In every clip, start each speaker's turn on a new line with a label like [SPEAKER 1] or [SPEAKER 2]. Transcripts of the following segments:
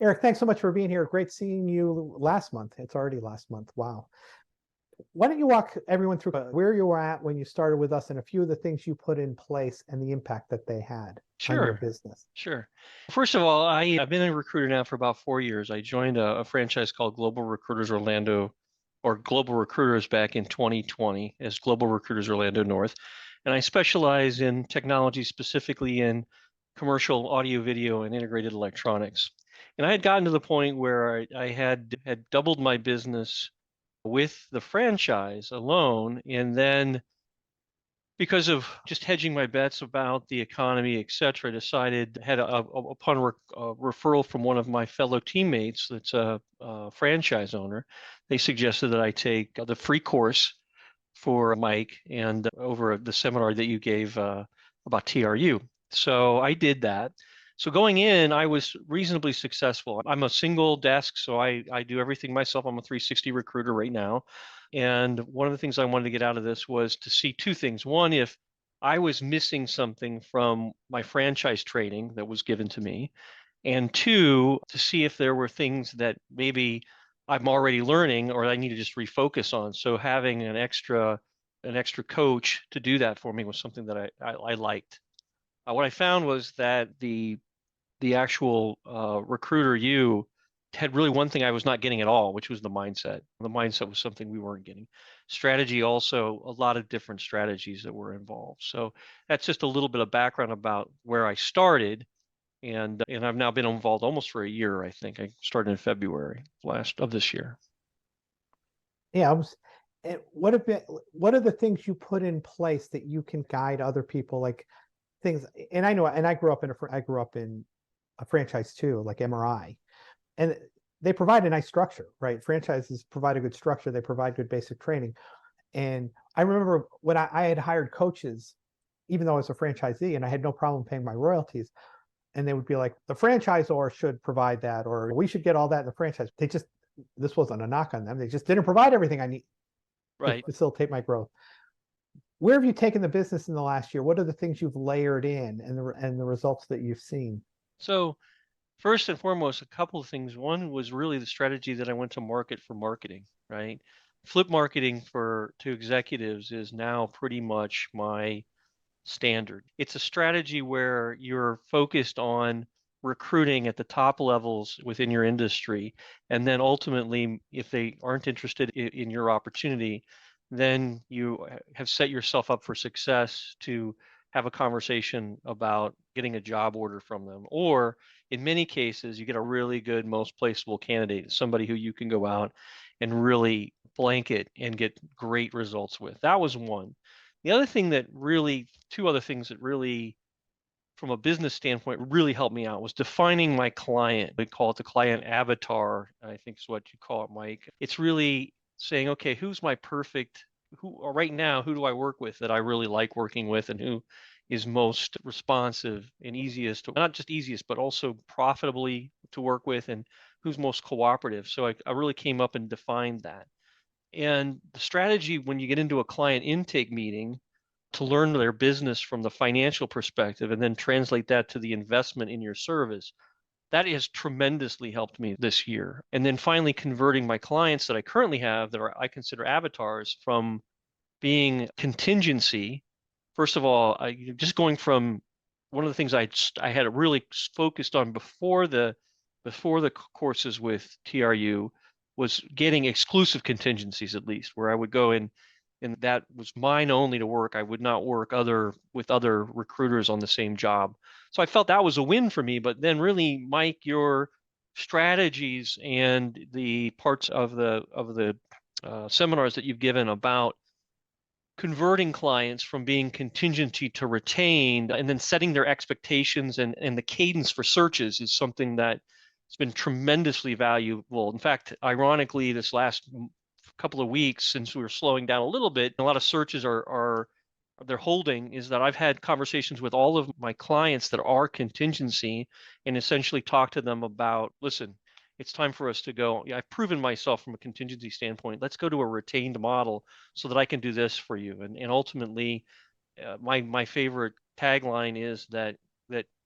[SPEAKER 1] Eric, thanks so much for being here. Great seeing you last month. It's already last month. Wow. Why don't you walk everyone through where you were at when you started with us and a few of the things you put in place and the impact that they had on your
[SPEAKER 2] Sure,
[SPEAKER 1] business?
[SPEAKER 2] sure. First of all, I've been a recruiter now for about 4 years. I joined a franchise called Global Recruiters Orlando, or Global Recruiters back in 2020 as Global Recruiters Orlando North. And I specialize in technology, specifically in commercial audio, video, and integrated electronics. And I had gotten to the point where I had doubled my business with the franchise alone, and then because of just hedging my bets about the economy, et cetera, decided had a referral from one of my fellow teammates that's a franchise owner. They suggested that I take the free course for Mike and over the seminar that you gave about TRU. So I did that. So going in, I was reasonably successful. I'm a single desk, so I do everything myself. I'm a 360 recruiter right now. And one of the things I wanted to get out of this was to see two things. One, if I was missing something from my franchise training that was given to me, and two, to see if there were things that maybe I'm already learning or I need to just refocus on. So having an extra coach to do that for me was something that I liked. What I found was that the actual RecruiterU had really one thing I was not getting at all, which was the mindset. The mindset was something we weren't getting. Strategy also, a lot of different strategies that were involved. So that's just a little bit of background about where I started, and I've now been involved almost for a year, I think. I started in February last of this year.
[SPEAKER 1] Yeah, and what are the things you put in place that you can guide other people, like things? And I know, and I grew up in a franchise too, like MRI, and they provide a nice structure, right? Franchises provide a good structure. They provide good basic training. And I remember when I had hired coaches, even though I was a franchisee and I had no problem paying my royalties, and they would be like, the franchisor should provide that, or we should get all that in the franchise. This wasn't a knock on them. They just didn't provide everything I need to
[SPEAKER 2] Right.
[SPEAKER 1] facilitate my growth. Where have you taken the business in the last year? What are the things you've layered in and the results that you've seen?
[SPEAKER 2] So first and foremost, a couple of things. One was really the strategy that I went to market for marketing, right? Flip marketing for to executives is now pretty much my standard. It's a strategy where you're focused on recruiting at the top levels within your industry. And then ultimately, if they aren't interested in your opportunity, then you have set yourself up for success to have a conversation about getting a job order from them. Or in many cases, you get a really good, most placeable candidate, somebody who you can go out and really blanket and get great results with. That was one. The other thing that really, two other things that really, from a business standpoint, really helped me out was defining my client. We call it the client avatar, I think is what you call it, Mike. It's really saying, okay, who's my perfect, who, or right now, who do I work with that I really like working with, and who is most responsive and easiest, not just easiest, but also profitably to work with, and who's most cooperative. So I really came up and defined that. And the strategy when you get into a client intake meeting to learn their business from the financial perspective and then translate that to the investment in your service, that has tremendously helped me this year. And then finally converting my clients that I currently have that I consider avatars from being contingency. First of all, just going from one of the things I had really focused on before the courses with TRU was getting exclusive contingencies, at least where I would go in and that was mine only to work. I would not work with other recruiters on the same job. So I felt that was a win for me. But then really, Mike, your strategies and the parts of the seminars that you've given about converting clients from being contingency to retained and then setting their expectations and the cadence for searches is something that has been tremendously valuable. In fact, ironically, this last couple of weeks, since we were slowing down a little bit, a lot of searches are they're holding is that I've had conversations with all of my clients that are contingency and essentially talk to them about, listen, it's time for us to go. Yeah, I've proven myself from a contingency standpoint. Let's go to a retained model so that I can do this for you. And ultimately, my favorite tagline is that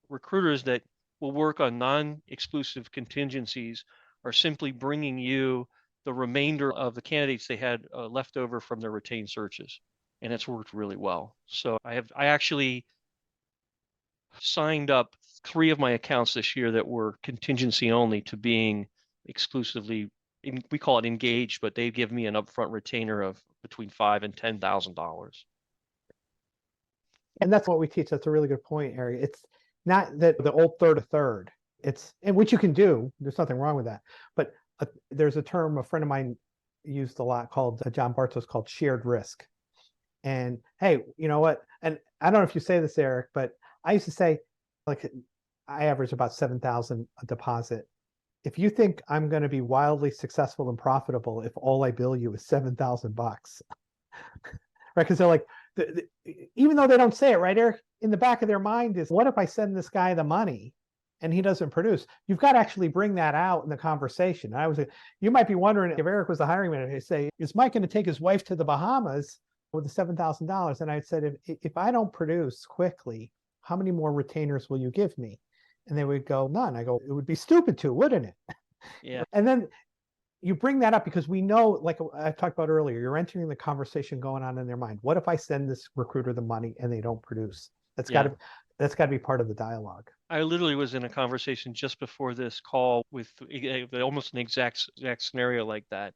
[SPEAKER 2] recruiters that will work on non-exclusive contingencies are simply bringing you the remainder of the candidates they had left over from their retained searches. And it's worked really well. So I actually signed up 3 of my accounts this year that were contingency only to being exclusively, we call it engaged, but they give me an upfront retainer of between $5,000 and $10,000.
[SPEAKER 1] And that's what we teach. That's a really good point, Eric. It's not that the old third a third. It's, and which you can do. There's nothing wrong with that. But there's a term a friend of mine used a lot called John Bartos, called shared risk. And hey, you know what? And I don't know if you say this, Eric, but I used to say, like, I average about 7,000 a deposit. If you think I'm going to be wildly successful and profitable if all I bill you is $7,000, right? Because they're like, even though they don't say it, right, Eric, in the back of their mind is, what if I send this guy the money and he doesn't produce? You've got to actually bring that out in the conversation. You might be wondering, if Eric was the hiring manager, he'd say, is Mike going to take his wife to the Bahamas with the $7,000? And I said, if I don't produce quickly, how many more retainers will you give me? And they would go, none. I go, it would be stupid to, wouldn't it?
[SPEAKER 2] Yeah.
[SPEAKER 1] And then you bring that up because we know, like I talked about earlier, you're entering the conversation going on in their mind. What if I send this recruiter the money and they don't produce? That's got to be part of the dialogue.
[SPEAKER 2] I literally was in a conversation just before this call with almost an exact scenario like that.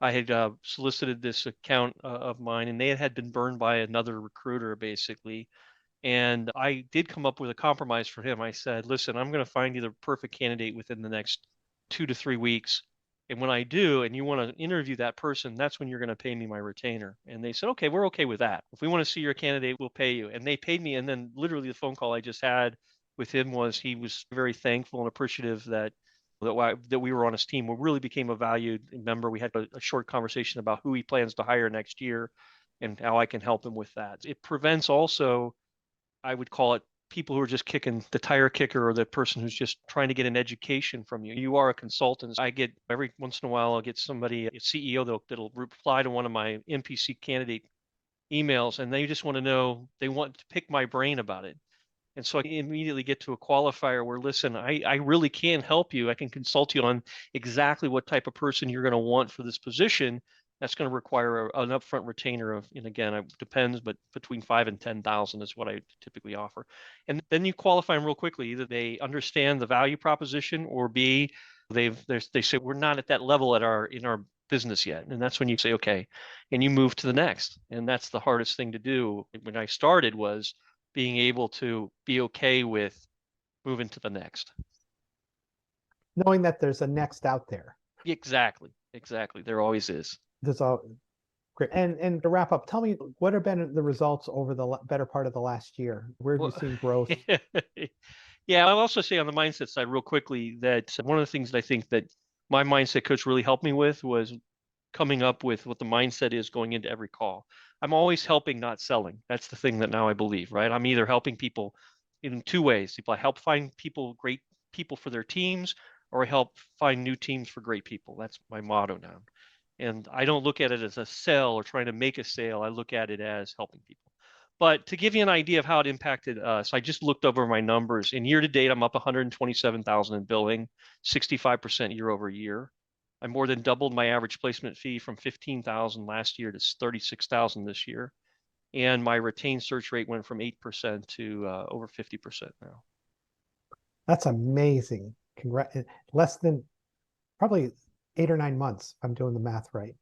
[SPEAKER 2] I had solicited this account of mine, and they had been burned by another recruiter, basically. And I did come up with a compromise for him. I said, listen, I'm going to find you the perfect candidate within the next 2 to 3 weeks. And when I do, and you want to interview that person, that's when you're going to pay me my retainer. And they said, okay, we're okay with that. If we want to see your candidate, we'll pay you. And they paid me. And then literally the phone call I just had with him was, he was very thankful and appreciative that we were on his team. We really became a valued member. We had a short conversation about who he plans to hire next year and how I can help him with that. It prevents also, I would call it, people who are just kicking the tire kicker, or the person who's just trying to get an education from you. You are a consultant. I get, every once in a while, I'll get somebody, a CEO that'll reply to one of my NPC candidate emails, and they just want to know, they want to pick my brain about it. And so I immediately get to a qualifier where, listen, I really can help you. I can consult you on exactly what type of person you're going to want for this position. That's going to require an upfront retainer of, and again, it depends, but between 5,000 and 10,000 is what I typically offer. And then you qualify them real quickly. Either they understand the value proposition, or B, they say, we're not at that level in our business yet. And that's when you say, okay, and you move to the next. And that's the hardest thing to do. When I started was being able to be okay with moving to the next.
[SPEAKER 1] Knowing that there's a next out there.
[SPEAKER 2] Exactly. There always is.
[SPEAKER 1] There's all great. And to wrap up, tell me, what have been the results over the better part of the last year? Where have you seen growth?
[SPEAKER 2] Yeah, I'll also say on the mindset side real quickly that one of the things that I think that my mindset coach really helped me with was coming up with what the mindset is going into every call. I'm always helping, not selling. That's the thing that now I believe, right? I'm either helping people in 2 ways. I help find people, great people for their teams, or I help find new teams for great people. That's my motto now. And I don't look at it as a sell or trying to make a sale. I look at it as helping people. But to give you an idea of how it impacted us, I just looked over my numbers. In year to date, I'm up 127,000 in billing, 65% year over year. I more than doubled my average placement fee from 15,000 last year to 36,000 this year. And my retained search rate went from 8% to over 50% now.
[SPEAKER 1] That's amazing. Less than probably 8 or 9 months, if I'm doing the math right.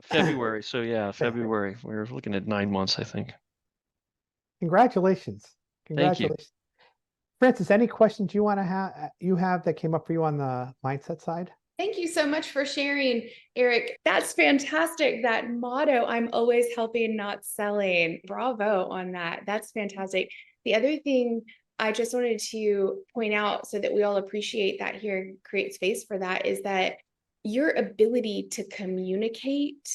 [SPEAKER 2] February. So yeah, February. We're looking at 9 months, I think.
[SPEAKER 1] Congratulations.
[SPEAKER 2] Thank you.
[SPEAKER 1] Francis, any questions you want to have that came up for you on the mindset side?
[SPEAKER 3] Thank you so much for sharing, Eric. That's fantastic. That motto, I'm always helping, not selling. Bravo on that. That's fantastic. The other thing I just wanted to point out, so that we all appreciate that here and create space for that, is that your ability to communicate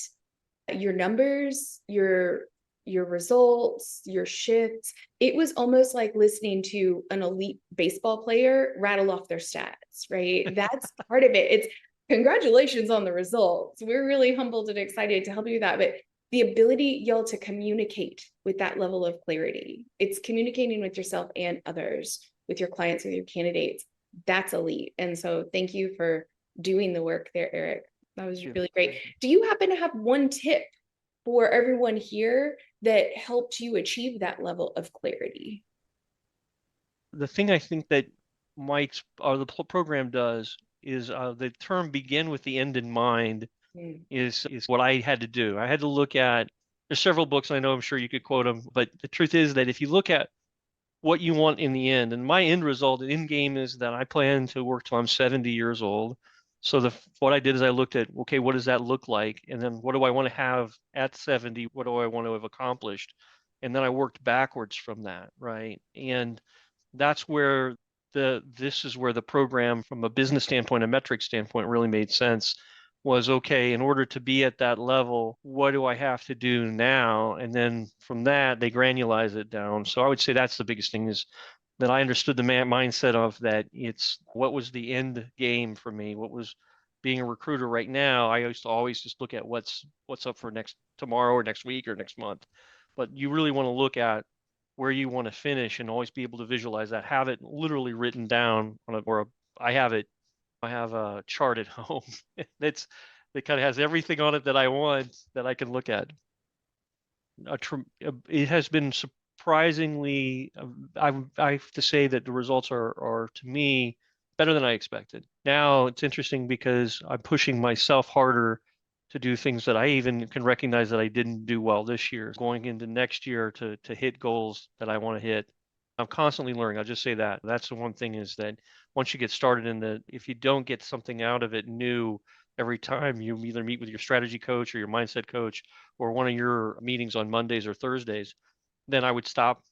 [SPEAKER 3] your numbers, your results, your shifts, it was almost like listening to an elite baseball player rattle off their stats, right? That's part of it. It's congratulations on the results. We're really humbled and excited to help you with that. But the ability, y'all, to communicate with that level of clarity, it's communicating with yourself and others. with your clients, with your candidates, that's elite. And so thank you for doing the work there, Eric. That was really great. Do you happen to have one tip for everyone here that helped you achieve that level of clarity?
[SPEAKER 2] The thing I think that might, or the program does, is the term begin with the end in mind is what I had to do. I had to look at, there's several books, I know, I'm sure you could quote them, but the truth is that if you look at what you want in the end, and my end result, the end game is that I plan to work till I'm 70 years old. So what I did is I looked at, okay, what does that look like? And then what do I want to have at 70? What do I want to have accomplished? And then I worked backwards from that, right? And that's where this is where the program from a business standpoint, a metric standpoint, really made sense. Was okay, in order to be at that level, what do I have to do now? And then from that, they granulize it down. So I would say that's the biggest thing, is that I understood the mindset of that. It's what was the end game for me? What was being a recruiter right now? I used to always just look at what's up for tomorrow or next week or next month. But you really want to look at where you want to finish and always be able to visualize that, have it literally written down on I have a chart at home that kind of has everything on it that I want, that I can look at. It has been surprisingly, I have to say that the results are to me better than I expected. Now it's interesting because I'm pushing myself harder to do things that I even can recognize that I didn't do well this year, going into next year to hit goals that I want to hit. I'm constantly learning. I'll just say that. That's the one thing, is that once you get started if you don't get something out of it new every time you either meet with your strategy coach or your mindset coach or one of your meetings on Mondays or Thursdays, then I would stop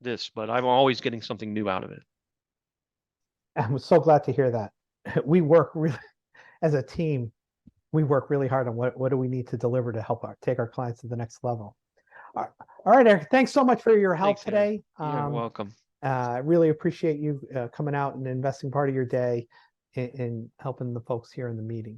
[SPEAKER 2] this. But I'm always getting something new out of it.
[SPEAKER 1] I'm so glad to hear that. We work really, as a team, we work really hard on what do we need to deliver to help take our clients to the next level. All right, Eric, thanks so much for your help today.
[SPEAKER 2] You're welcome.
[SPEAKER 1] I really appreciate you coming out and investing part of your day in helping the folks here in the meeting.